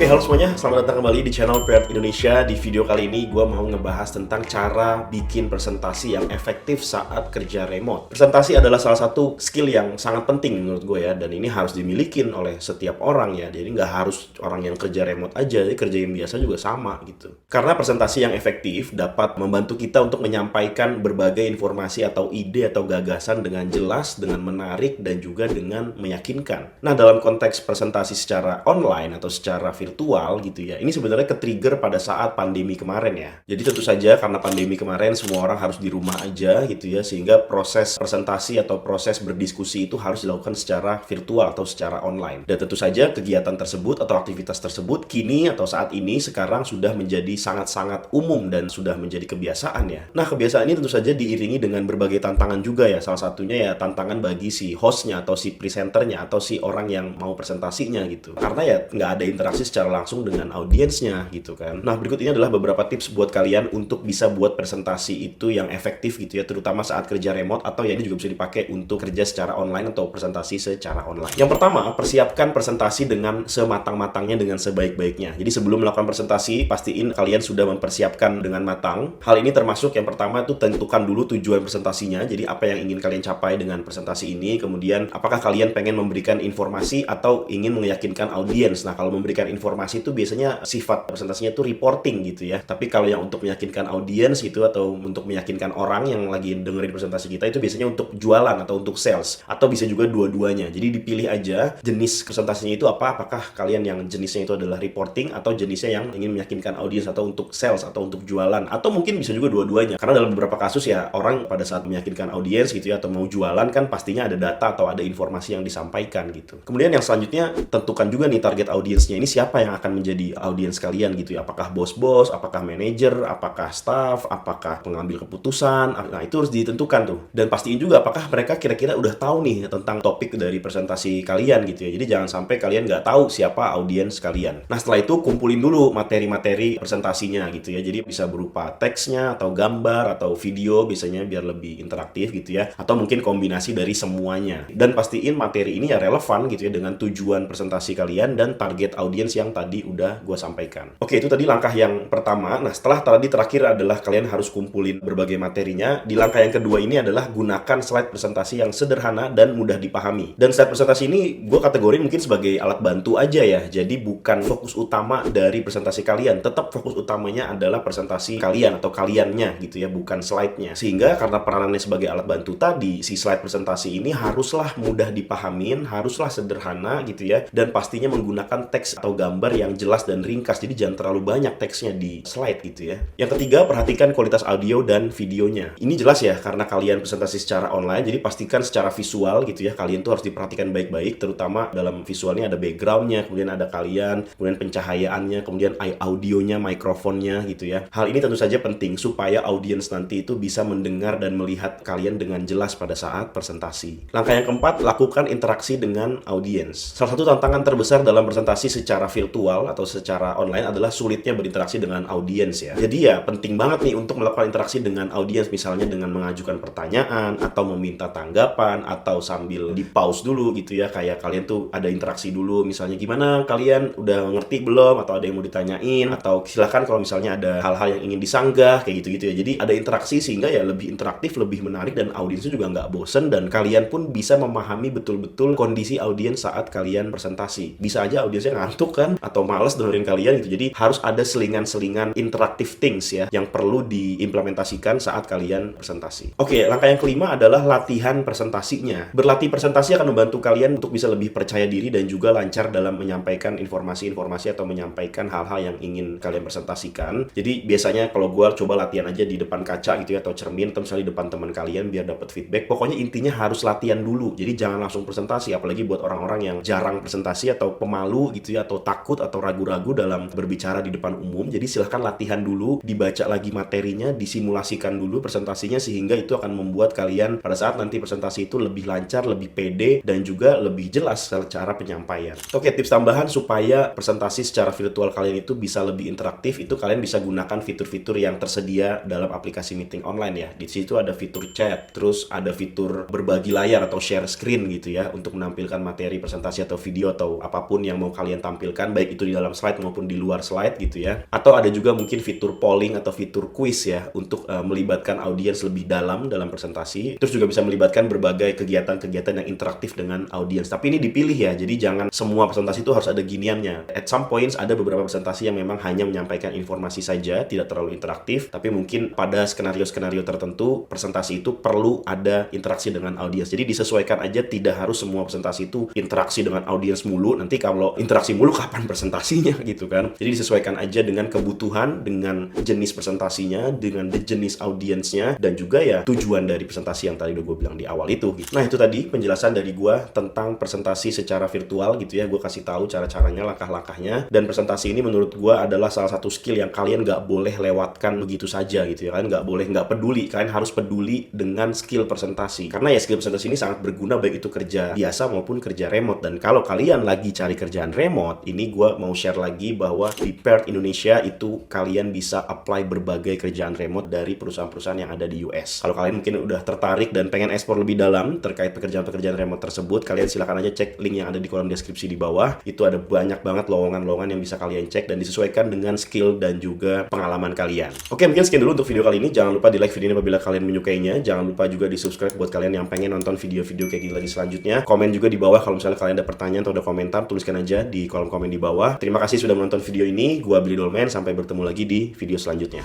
Oke, halo semuanya, selamat datang kembali di channel Pert Indonesia. Di video kali ini gue mau ngebahas tentang cara bikin presentasi yang efektif saat kerja remote. Presentasi adalah salah satu skill yang sangat penting menurut gue ya, dan ini harus dimilikin oleh setiap orang ya. Jadi nggak harus orang yang kerja remote aja, jadi kerja yang biasa juga sama gitu. Karena presentasi yang efektif dapat membantu kita untuk menyampaikan berbagai informasi atau ide atau gagasan dengan jelas, dengan menarik, dan juga dengan meyakinkan. Nah, dalam konteks presentasi secara online atau secara virtual gitu ya, ini sebenarnya ke-trigger pada saat pandemi kemarin ya. Jadi tentu saja karena pandemi kemarin semua orang harus di rumah aja gitu ya, sehingga proses presentasi atau proses berdiskusi itu harus dilakukan secara virtual atau secara online. Dan tentu saja kegiatan tersebut atau aktivitas tersebut kini atau saat ini sekarang sudah menjadi sangat-sangat umum dan sudah menjadi kebiasaan ya. Nah, kebiasaan ini tentu saja diiringi dengan berbagai tantangan juga ya. Salah satunya ya tantangan bagi si hostnya atau si presenternya atau si orang yang mau presentasinya gitu. Karena ya nggak ada interaksi secara langsung dengan audiensnya gitu kan. Nah, berikut ini adalah beberapa tips buat kalian untuk bisa buat presentasi itu yang efektif gitu ya, terutama saat kerja remote atau ya ini juga bisa dipakai untuk kerja secara online atau presentasi secara online. Yang pertama, persiapkan presentasi dengan sematang-matangnya, dengan sebaik-baiknya. Jadi sebelum melakukan presentasi, pastiin kalian sudah mempersiapkan dengan matang. Hal ini termasuk yang pertama itu tentukan dulu tujuan presentasinya. Jadi apa yang ingin kalian capai dengan presentasi ini, kemudian apakah kalian pengen memberikan informasi atau ingin meyakinkan audiens. Nah, kalau memberikan informasi itu biasanya sifat presentasinya itu reporting gitu ya. Tapi kalau yang untuk meyakinkan audiens gitu atau untuk meyakinkan orang yang lagi dengerin presentasi kita itu biasanya untuk jualan atau untuk sales atau bisa juga dua-duanya. Jadi dipilih aja jenis presentasinya itu apa. Apakah kalian yang jenisnya itu adalah reporting atau jenisnya yang ingin meyakinkan audiens atau untuk sales atau untuk jualan atau mungkin bisa juga dua-duanya. Karena dalam beberapa kasus ya orang pada saat meyakinkan audiens gitu ya atau mau jualan kan pastinya ada data atau ada informasi yang disampaikan gitu. Kemudian yang selanjutnya tentukan juga nih target audiensnya ini siapa yang akan menjadi audiens kalian gitu ya. Apakah bos-bos, apakah manajer, apakah staff, apakah pengambil keputusan. Nah, itu harus ditentukan tuh. Dan pastiin juga apakah mereka kira-kira udah tahu nih tentang topik dari presentasi kalian gitu ya. Jadi jangan sampai kalian nggak tahu siapa audiens kalian. Nah, setelah itu kumpulin dulu materi-materi presentasinya gitu ya. Jadi bisa berupa teksnya atau gambar atau video biasanya biar lebih interaktif gitu ya. Atau mungkin kombinasi dari semuanya. Dan pastiin materi ini ya relevan gitu ya dengan tujuan presentasi kalian dan target audiens yang tadi udah gue sampaikan. Oke, itu tadi langkah yang pertama. Nah, setelah tadi terakhir adalah kalian harus kumpulin berbagai materinya. Di langkah yang kedua ini adalah gunakan slide presentasi yang sederhana dan mudah dipahami. Dan slide presentasi ini gue kategori mungkin sebagai alat bantu aja ya. Jadi bukan fokus utama dari presentasi kalian. Tetap fokus utamanya adalah presentasi kalian atau kaliannya gitu ya, bukan slide-nya. Sehingga karena peranannya sebagai alat bantu tadi, si slide presentasi ini haruslah mudah dipahamin, haruslah sederhana gitu ya, dan pastinya menggunakan teks atau gambar yang jelas dan ringkas. Jadi jangan terlalu banyak teksnya di slide gitu ya. Yang ketiga, perhatikan kualitas audio dan videonya. Ini jelas ya, karena kalian presentasi secara online, jadi pastikan secara visual gitu ya, kalian tuh harus diperhatikan baik-baik, terutama dalam visualnya ada backgroundnya, kemudian ada kalian, kemudian pencahayaannya, kemudian audionya, mikrofonnya gitu ya. Hal ini tentu saja penting supaya audiens nanti itu bisa mendengar dan melihat kalian dengan jelas pada saat presentasi. Langkah yang keempat, lakukan interaksi dengan audiens. Salah satu tantangan terbesar dalam presentasi secara virtual atau secara online adalah sulitnya berinteraksi dengan audiens ya. Jadi ya penting banget nih untuk melakukan interaksi dengan audiens, misalnya dengan mengajukan pertanyaan atau meminta tanggapan atau sambil di pause dulu gitu ya, kayak kalian tuh ada interaksi dulu, misalnya gimana kalian udah ngerti belum atau ada yang mau ditanyain, atau silakan kalau misalnya ada hal-hal yang ingin disanggah kayak gitu-gitu ya. Jadi ada interaksi sehingga ya lebih interaktif, lebih menarik, dan audiensnya juga nggak bosen dan kalian pun bisa memahami betul-betul kondisi audiens saat kalian presentasi. Bisa aja audiensnya ngantuk kan atau males dengerin kalian gitu. Jadi harus ada selingan-selingan interactive things ya yang perlu diimplementasikan saat kalian presentasi. Oke, langkah yang kelima adalah latihan presentasinya. Berlatih presentasi akan membantu kalian untuk bisa lebih percaya diri dan juga lancar dalam menyampaikan informasi-informasi atau menyampaikan hal-hal yang ingin kalian presentasikan. Jadi biasanya kalau gue coba latihan aja di depan kaca gitu ya, atau cermin, atau misalnya di depan teman kalian biar dapat feedback. Pokoknya intinya harus latihan dulu. Jadi jangan langsung presentasi, apalagi buat orang-orang yang jarang presentasi atau pemalu gitu ya, atau takut atau ragu-ragu dalam berbicara di depan umum. Jadi silahkan latihan dulu, dibaca lagi materinya, disimulasikan dulu presentasinya, sehingga itu akan membuat kalian pada saat nanti presentasi itu lebih lancar, lebih pede, dan juga lebih jelas secara penyampaian. Oke, tips tambahan supaya presentasi secara virtual kalian itu bisa lebih interaktif, itu kalian bisa gunakan fitur-fitur yang tersedia dalam aplikasi meeting online ya. Di situ ada fitur chat, terus ada fitur berbagi layar atau share screen gitu ya, untuk menampilkan materi presentasi atau video atau apapun yang mau kalian tampilkan disampaikan, baik itu di dalam slide maupun di luar slide gitu ya. Atau ada juga mungkin fitur polling atau fitur quiz ya untuk melibatkan audiens lebih dalam presentasi. Terus juga bisa melibatkan berbagai kegiatan-kegiatan yang interaktif dengan audiens. Tapi ini dipilih ya, jadi jangan semua presentasi itu harus ada giniannya. At some points ada beberapa presentasi yang memang hanya menyampaikan informasi saja, tidak terlalu interaktif, tapi mungkin pada skenario-skenario tertentu presentasi itu perlu ada interaksi dengan audiens. Jadi disesuaikan aja, tidak harus semua presentasi itu interaksi dengan audiens mulu. Nanti kalau interaksi mulu kapan presentasinya gitu kan. Jadi disesuaikan aja dengan kebutuhan, dengan jenis presentasinya, dengan jenis audiensnya, dan juga ya tujuan dari presentasi yang tadi udah gue bilang di awal itu gitu. Nah itu tadi penjelasan dari gue tentang presentasi secara virtual gitu ya. Gue kasih tahu cara-caranya, langkah-langkahnya, dan presentasi ini menurut gue adalah salah satu skill yang kalian nggak boleh lewatkan begitu saja gitu ya. Kalian nggak peduli, kalian harus peduli dengan skill presentasi, karena ya skill presentasi ini sangat berguna baik itu kerja biasa maupun kerja remote. Dan kalau kalian lagi cari kerjaan remote, ini gue mau share lagi bahwa di Paired Indonesia itu kalian bisa apply berbagai kerjaan remote dari perusahaan-perusahaan yang ada di US. Kalau kalian mungkin udah tertarik dan pengen explore lebih dalam terkait pekerjaan-pekerjaan remote tersebut, kalian silakan aja cek link yang ada di kolom deskripsi di bawah. Itu ada banyak banget lowongan-lowongan yang bisa kalian cek dan disesuaikan dengan skill dan juga pengalaman kalian. Oke, mungkin sekian dulu untuk video kali ini. Jangan lupa di like video ini apabila kalian menyukainya. Jangan lupa juga di subscribe buat kalian yang pengen nonton video-video kayak gini lagi selanjutnya. Komen juga di bawah kalau misalnya kalian ada pertanyaan atau ada komentar, tuliskan aja di kolom komen di bawah. Terima kasih sudah menonton video ini. Gua Billy Dolmen, sampai bertemu lagi di video selanjutnya.